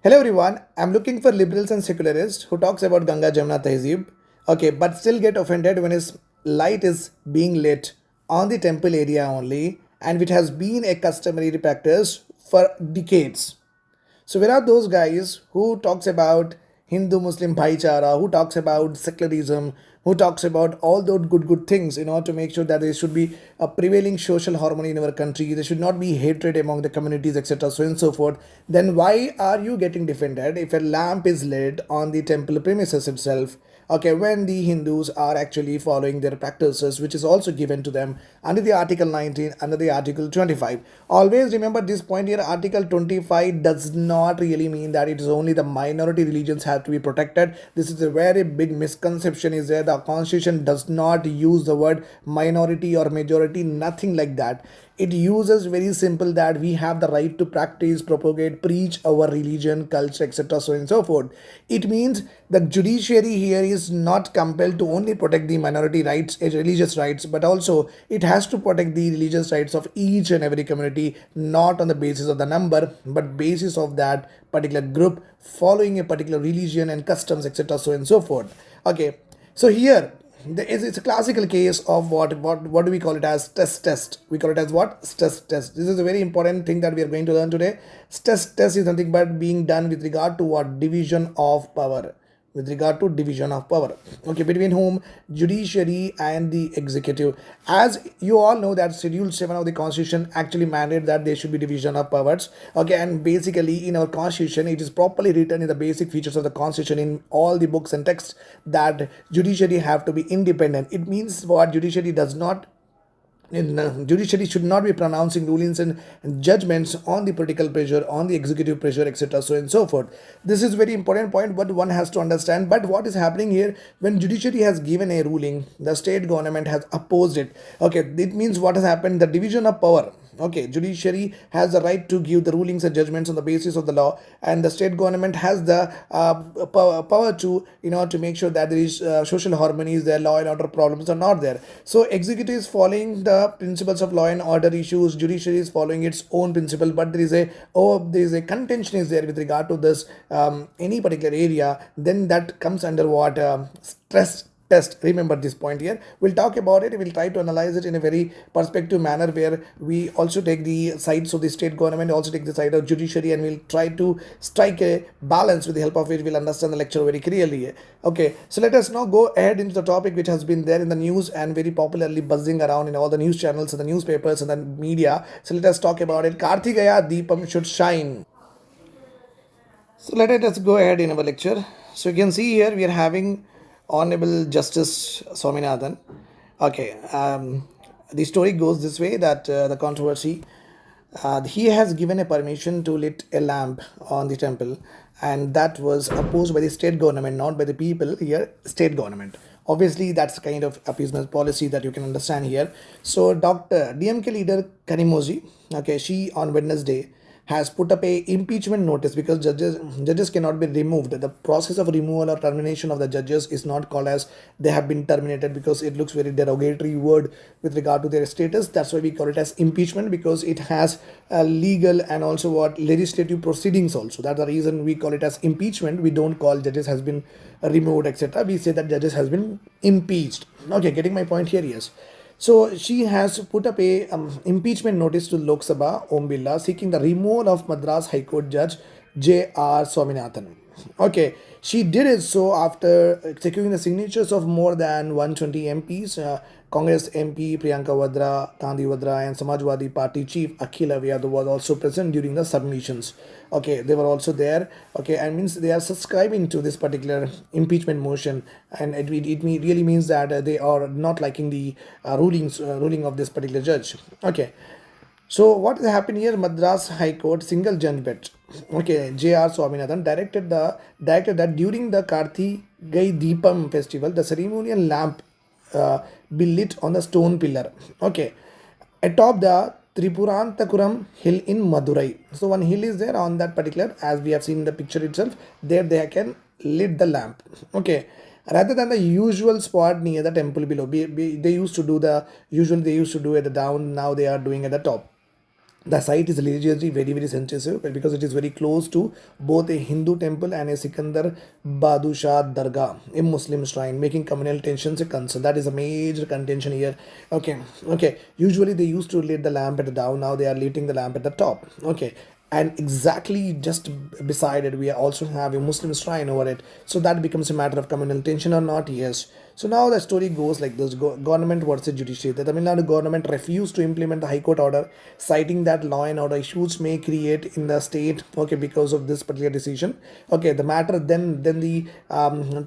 Hello everyone, I'm looking for liberals and secularists who talks about Ganga Jamuna Tehzeeb, okay, but still get offended when his light is being lit on the temple area only and which has been a customary practice for decades. So where are those guys who talks about Hindu Muslim bhaichara, who talks about secularism, who talks about all those good things in order to make sure that there should be a prevailing social harmony in our country, there should not be hatred among the communities, etc. so and so forth. Then why are you getting defended if a lamp is lit on the temple premises itself? Okay, when the Hindus are actually following their practices, which is also given to them under the Article 19, under the Article 25. Always remember this point here. Article 25 does not really mean that it is only the minority religions have to be protected. This is a very big misconception is there. The constitution does not use the word minority or majority, nothing like that. It uses very simple that we have the right to practice, propagate, preach our religion, culture, etc. so and so forth. It means the judiciary here is not compelled to only protect the minority rights, religious rights, but also it has to protect the religious rights of each and every community, not on the basis of the number, but basis of that particular group following a particular religion and customs, etc. so and so forth. Okay, so here it's a classical case of what do we call it as test. We call it as what? Test. This is a very important thing that we are going to learn today. Test is nothing but being done with regard to what? Division of power. With regard to division of power, okay, between whom? Judiciary and the executive. As you all know that Schedule 7 of the constitution actually mandated that there should be division of powers, okay, and basically in our constitution it is properly written in the basic features of the constitution in all the books and texts that judiciary have to be independent. It means what? Judiciary does not judiciary should not be pronouncing rulings and judgments on the political pressure, on the executive pressure, etc. so and so forth. This is very important point but one has to understand. But what is happening here, when judiciary has given a ruling, the state government has opposed it. Okay, it means what has happened? The division of power. Okay, judiciary has the right to give the rulings and judgments on the basis of the law, and the state government has the power to, to make sure that there is social harmony is there, law and order problems are not there. So executive is following the principles of law and order issues, judiciary is following its own principle, but there is a contention is there with regard to this any particular area. Then that comes under what? Stress test. Remember this point here. We'll talk about it. We'll try to analyze it in a very perspective manner where we also take the sides of the state government, also take the side of judiciary, and we'll try to strike a balance with the help of which we'll understand the lecture very clearly. Okay, so let us now go ahead into the topic which has been there in the news and very popularly buzzing around in all the news channels and the newspapers and the media. So let us talk about it. Karthigai Deepam should shine. So let us go ahead in our lecture. So you can see here we are having Honorable Justice Swaminathan. Okay, the story goes this way that the controversy, he has given a permission to lit a lamp on the temple, and that was opposed by the state government, not by the people here, state government. Obviously, that's the kind of appeasement policy that you can understand here. So, Dr. DMK leader Kanimoji, okay, she on Wednesday has put up a impeachment notice because judges cannot be removed. The process of removal or termination of the judges is not called as they have been terminated because it looks very derogatory word with regard to their status. That's why we call it as impeachment, because it has legal and also what legislative proceedings also. That's the reason we call it as impeachment. We don't call judges has been removed, etc. We say that judges has been impeached. Okay, getting my point here? Yes. So she has put up a impeachment notice to Lok Sabha Om Birla seeking the removal of Madras High Court Judge J.R. Swaminathan. Okay, she did it so after securing the signatures of more than 120 MPs, Congress MP Priyanka Vadra, Gandhi Vadra, and Samajwadi Party Chief Akhil Yadav was also present during the submissions. Okay, they were also there. Okay, and means they are subscribing to this particular impeachment motion, and it really means that they are not liking the ruling of this particular judge. Okay. So what has happened here? Madras High Court single judge bench. Okay, J.R. Swaminathan directed that during the Karthigai Deepam festival, the ceremonial lamp be lit on the stone pillar. Okay, atop the Tripurantakuram hill in Madurai. So one hill is there on that particular, as we have seen in the picture itself. There they can lit the lamp. Okay, rather than the usual spot near the temple below. They used to do the usually they used to do at the down. Now they are doing at the top. The site is religiously very sensitive because it is very close to both a Hindu temple and a Sikandar Badusha Dargah, a Muslim shrine, making communal tensions a concern. That is a major contention here. Okay. Usually they used to lit the lamp at the down. Now they are lighting the lamp at the top. Okay, and exactly just beside it we also have a Muslim shrine over it, so that becomes a matter of communal tension or not. Yes, so now the story goes like this: government versus judiciary. The Tamil Nadu government refused to implement the High Court order, citing that law and order issues may create in the state. Okay, because of this particular decision. Okay, the matter then the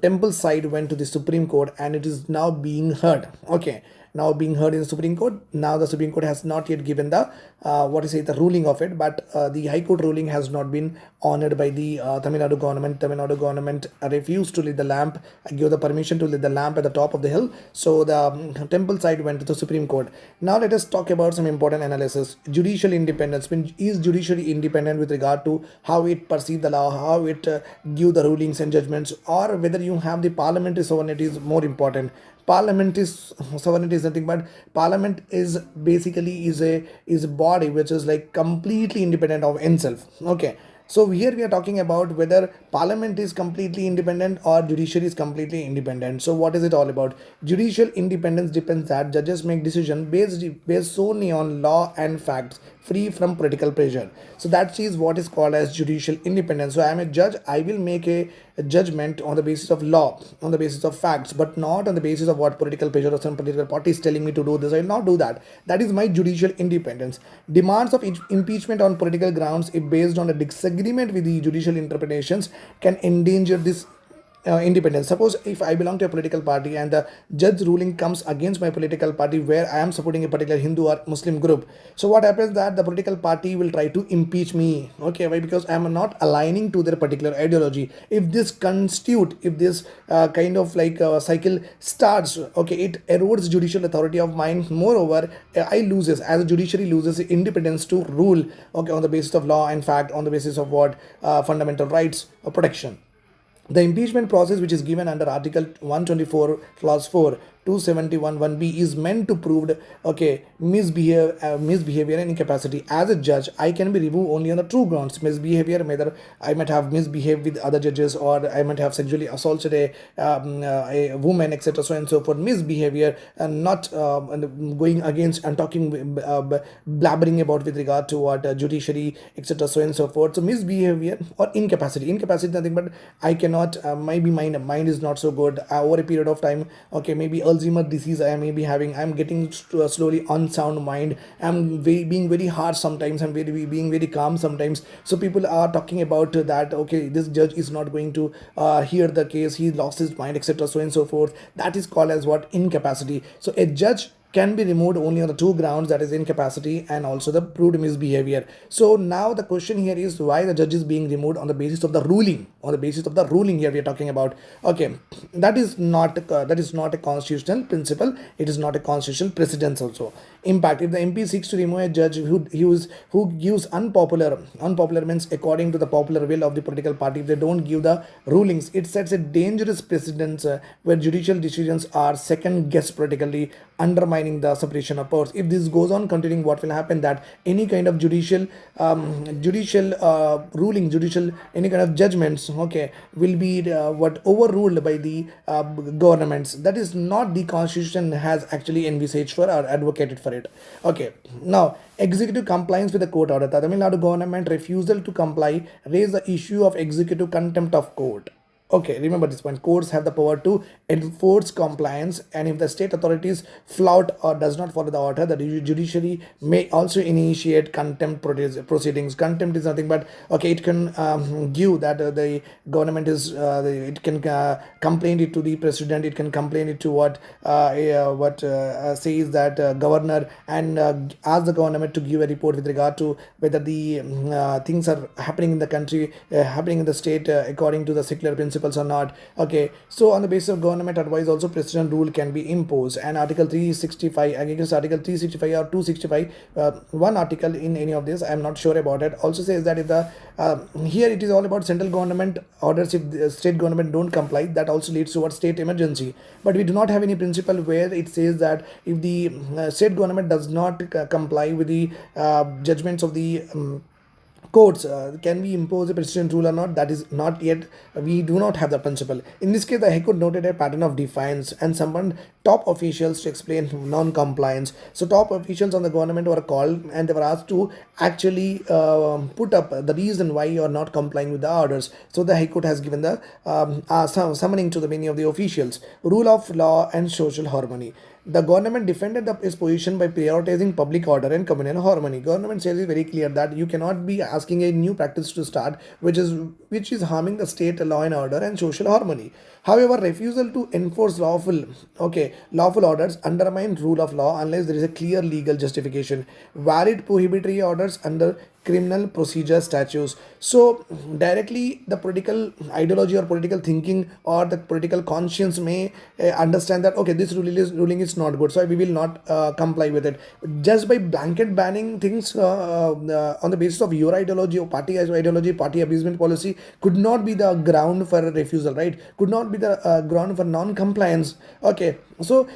temple side went to the Supreme Court, and it is now being heard. Okay, now being heard in the Supreme Court. Now the Supreme Court has not yet given the the ruling of it, but the High Court ruling has not been honored by the Tamil Nadu government. Tamil Nadu government refused to lit the lamp, give the permission to lit the lamp at the top of the hill. So the temple side went to the Supreme Court. Now let us talk about some important analysis. Judicial independence. Is judiciary independent with regard to how it perceive the law, how it give the rulings and judgments, or whether you have the parliamentary sovereignty is more important. Parliament is sovereignty is nothing but parliament is basically is a body which is like completely independent of itself. Okay, so here we are talking about whether parliament is completely independent or judiciary is completely independent. So what is it all about? Judicial independence depends that judges make decisions based solely on law and facts, free from political pressure. So that is what is called as judicial independence. So I am a judge, I will make a judgment on the basis of law, on the basis of facts, but not on the basis of what political pressure or some political party is telling me to do this. I will not do that. That is my judicial independence. Demands of impeachment on political grounds, if based on a disagreement with the judicial interpretations, can endanger this independence. Suppose if I belong to a political party and the judge ruling comes against my political party where I am supporting a particular Hindu or Muslim group. So what happens that the political party will try to impeach me. Okay, why? Because I am not aligning to their particular ideology. If this kind of like cycle starts, okay, it erodes judicial authority of mine. Moreover, I loses as a judiciary loses independence to rule. Okay, on the basis of law and fact, on the basis of what fundamental rights protection. The impeachment process, which is given under Article 124, Clause 4, 271 1B, is meant to prove misbehavior and incapacity. As a judge, I can be removed only on the true grounds. Misbehavior, whether I might have misbehaved with other judges or I might have sexually assaulted a woman, etc. So and so forth. Misbehavior and not going against and talking, blabbering about with regard to what judiciary, etc. So and so forth. So misbehavior or incapacity. Incapacity, nothing but I cannot. Maybe my mind is not so good over a period of time. Okay, maybe Alzheimer's disease I may be having. I'm getting slowly unsound mind. I'm being very harsh sometimes. I'm being very calm sometimes. So people are talking about that. Okay, this judge is not going to hear the case. He lost his mind, etc. So and so forth. That is called as what incapacity. So a judge can be removed only on the two grounds, that is incapacity and also the proved misbehavior. So now the question here is why the judge is being removed on the basis of the ruling. On the basis of the ruling here we are talking about. Okay, that is not a constitutional principle. It is not a constitutional precedence also. Impact: if the MP seeks to remove a judge who gives unpopular means according to the popular will of the political party, if they don't give the rulings, it sets a dangerous precedence where judicial decisions are second guessed politically, undermining the separation of powers. If this goes on continuing, what will happen that any kind of judicial ruling, judicial any kind of judgments, okay, will be overruled by the governments. That is not the constitution has actually envisaged for or advocated for it. Okay, now executive compliance with the court order. The Tamil Nadu government refusal to comply raised the issue of executive contempt of court. Okay, remember this point. Courts have the power to enforce compliance, and if the state authorities flout or does not follow the order, the judiciary may also initiate contempt proceedings. Contempt is nothing but okay, it can give that the government is it can complain it to the president. It can complain it to what says that governor and ask the government to give a report with regard to whether the things are happening in the country, happening in the state according to the secular principle principles or not. Okay, so on the basis of government advice also president rule can be imposed, and article 365 against article 365 or 265, one article in any of this, I am not sure about it, also says that if the here it is all about central government orders, if the state government don't comply, that also leads towards state emergency. But we do not have any principle where it says that if the state government does not comply with the judgments of the courts, can we impose a president rule or not? That is not yet, we do not have the principle. In this case, the High Court noted a pattern of defiance and summoned top officials to explain non-compliance. So top officials on the government were called and they were asked to actually put up the reason why you are not complying with the orders. So the High Court has given the summoning to the many of the officials. Rule of law and social harmony. The government defended its position by prioritizing public order and communal harmony. Government says it very clear that you cannot be asking a new practice to start, which is harming the state law and order and social harmony. However, refusal to enforce lawful orders undermine rule of law unless there is a clear legal justification. Valid prohibitory orders under criminal procedure statutes. So directly the political ideology or political thinking or the political conscience may understand that okay, this ruling is not good, so we will not comply with it. Just by blanket banning things on the basis of your ideology or party ideology, party appeasement policy could not be the ground for refusal, right? Could not be the ground for non-compliance. Okay, so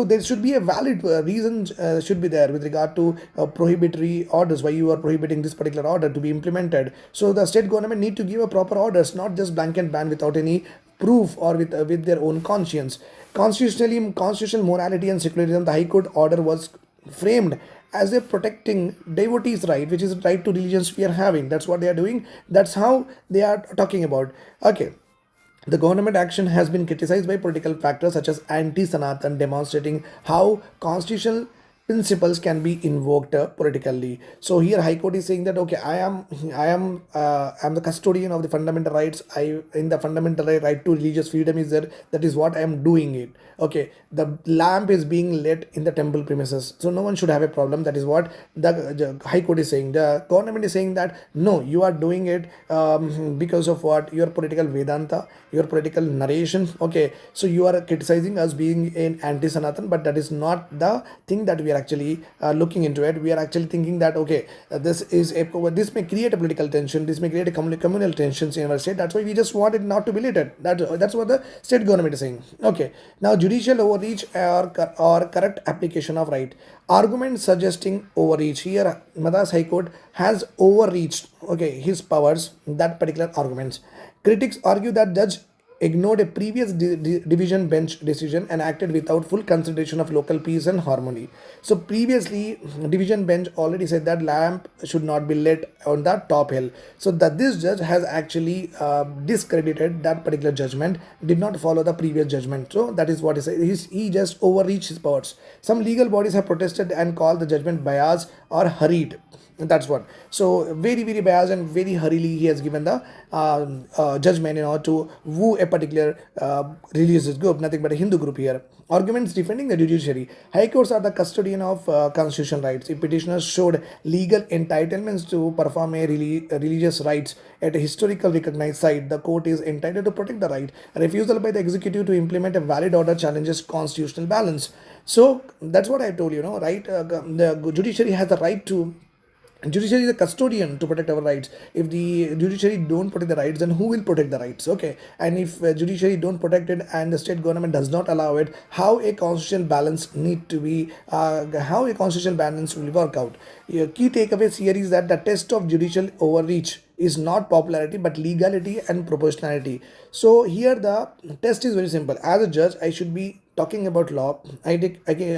there should be a valid reason should be there with regard to prohibitory orders, why you are prohibiting this particular order to be implemented. So the state government need to give a proper orders, not just blanket ban without any proof or with their own conscience. Constitutional morality and secularism, the High Court order was framed as a protecting devotees' right, which is right to religions we are having. That's what they are doing. That's how they are talking about. Okay. The government action has been criticized by political factors such as anti-Sanatan, demonstrating how constitutional principles can be invoked politically. So here High Court is saying that okay, I'm the custodian of the fundamental rights. I in the fundamental right to religious freedom is there. That is what I am doing it. Okay, the lamp is being lit in the temple premises, so no one should have a problem. That is what the High Court is saying. The government is saying that no, you are doing it because of what your political Vedanta, your political narration. Okay, so you are criticizing us being in anti-Sanatan, but that is not the thing that we are actually looking into it. We are actually thinking that okay, this may create a political tension, this may create a communal tensions in our state. That's why we just want it not to be lit. That's what the state government is saying. Okay, now judicial overreach or correct application of right. Argument suggesting overreach. Here Madras High Court has overreached his powers, that particular arguments. Critics argue that judge ignored a previous division bench decision and acted without full consideration of local peace and harmony. So previously, division bench already said that lamp should not be lit on that top hill. So that this judge has actually discredited that particular judgment, did not follow the previous judgment. So that is what he just overreached his powers. Some legal bodies have protested and called the judgment biased or hurried. That's what. So very biased and very hurriedly he has given the judgment in order to woo a particular religious group, nothing but a Hindu group here. Arguments defending the judiciary. High courts are the custodian of constitutional rights. If petitioners showed legal entitlements to perform a religious rites at a historical recognized site, the court is entitled to protect the right. A refusal by the executive to implement a valid order challenges constitutional balance. So that's what I told you, right? The judiciary has the right to. Judiciary is a custodian to protect our rights. If the judiciary don't protect the rights, then who will protect the rights? Okay, and if judiciary don't protect it and the state government does not allow it, how a constitutional balance need to be? How a constitutional balance will work out? Key takeaways here is that the test of judicial overreach is not popularity but legality and proportionality. So here the test is very simple. As a judge, I should be talking about law. I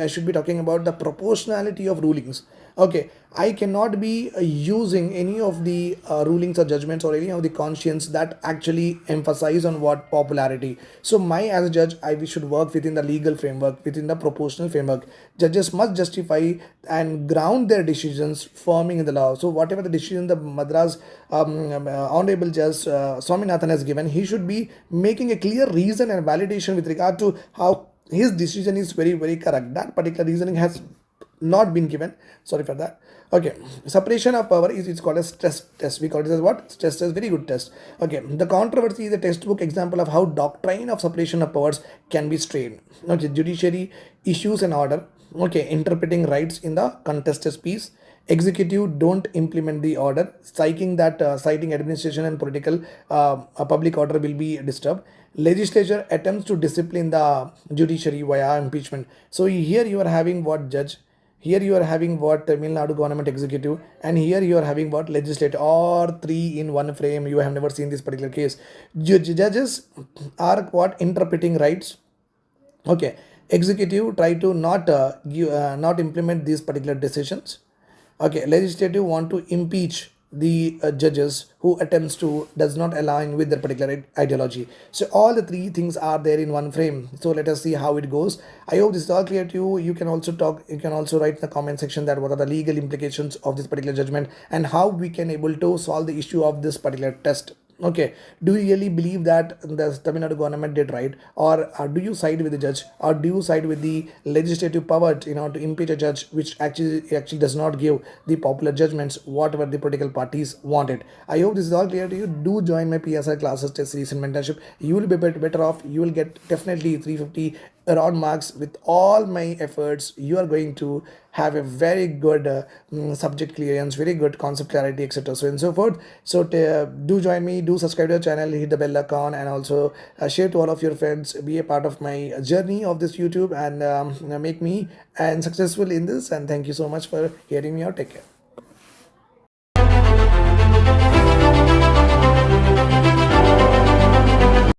should be talking about the proportionality of rulings. Okay, I cannot be using any of the rulings or judgments or any of the conscience that actually emphasize on what popularity. So as a judge, we should work within the legal framework, within the proportional framework. Judges must justify and ground their decisions forming in the law. So whatever the decision the Madras Honorable Judge Swaminathan has given, he should be making a clear reason and validation with regard to how his decision is very correct. That particular reasoning has not been given. Sorry for that. Okay, separation of power is it's called a stress test. We call it as what? Stress test. Very good test. Okay, the controversy is a textbook example of how doctrine of separation of powers can be strained. Okay, judiciary issues an order. Okay, interpreting rights in the contested piece. Executive don't implement the order, citing administration and political public order will be disturbed. Legislature attempts to discipline the judiciary via impeachment. So here you are having what judge, here you are having what Tamil Nadu government executive, and here you are having what legislature, or three in one frame. You have never seen this particular case. Judges are what interpreting rights. Okay, executive try to not implement these particular decisions. Okay, legislative want to impeach the judges who attempts to does not align with their particular ideology. So all the three things are there in one frame. So let us see how it goes. I hope this is all clear to you. You can also talk, you can also write in the comment section that what are the legal implications of this particular judgment and how we can able to solve the issue of this particular test. Okay, do you really believe that the Tamil Nadu government did right, or do you side with the judge, or do you side with the legislative power, to impeach a judge, which actually does not give the popular judgments whatever the political parties wanted? I hope this is all clear to you. Do join my PSI classes, test series, and mentorship. You will be better off. You will get definitely 350 around marks with all my efforts. You are going to have a very good subject clearance, very good concept clarity, etc. So and so forth. So do join me, do subscribe to the channel, hit the bell icon, and also share to all of your friends. Be a part of my journey of this YouTube and make me and successful in this. And thank you so much for hearing me out. Take care.